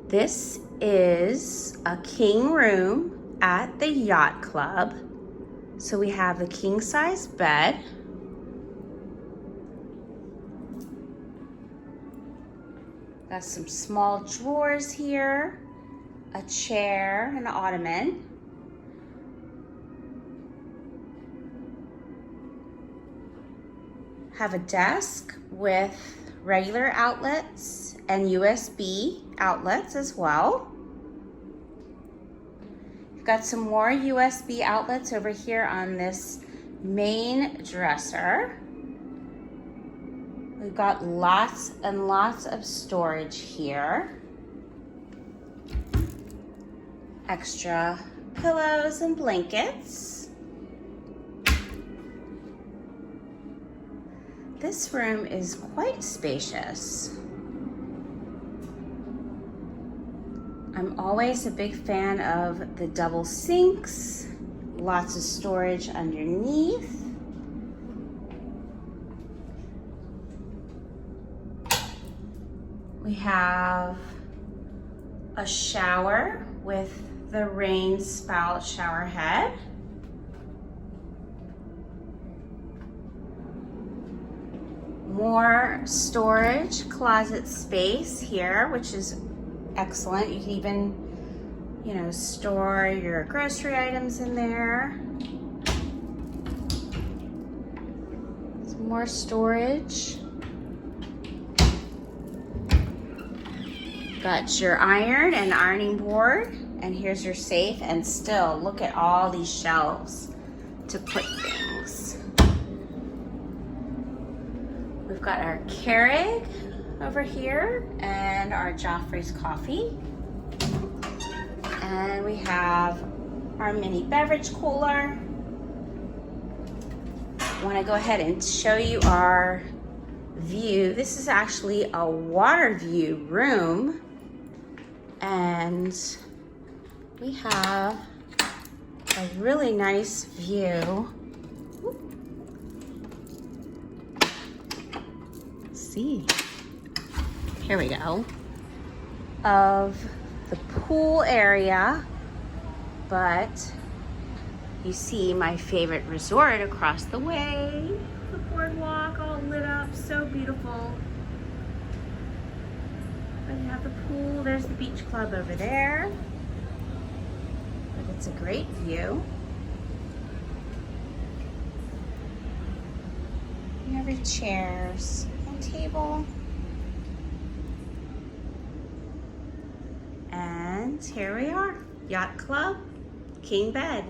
This is a king room at the Yacht Club. So we have the king size bed. Got some small drawers here, a chair, an ottoman. Have a desk with regular outlets and USB outlets as well. You've got some more USB outlets over here on this main dresser. We've got lots and lots of storage here. Extra pillows and blankets. This room is quite spacious. I'm always a big fan of the double sinks, lots of storage underneath. We have a shower with the rain spout shower head. More storage closet space here, which is excellent. You can even, store your grocery items in there. Some more storage. Got your iron and ironing board, and here's your safe, and still look at all these shelves to put things. We've got our Keurig over here and our Joffrey's coffee. And we have our mini beverage cooler. I want to go ahead and show you our view. This is actually a water view room. And we have a really nice view. See, here we go, of the pool area, but you see my favorite resort across the way, the boardwalk all lit up, so beautiful. And you have the pool, there's the beach club over there, but it's a great view. You have your chairs and table. And here we are, Yacht Club King bed.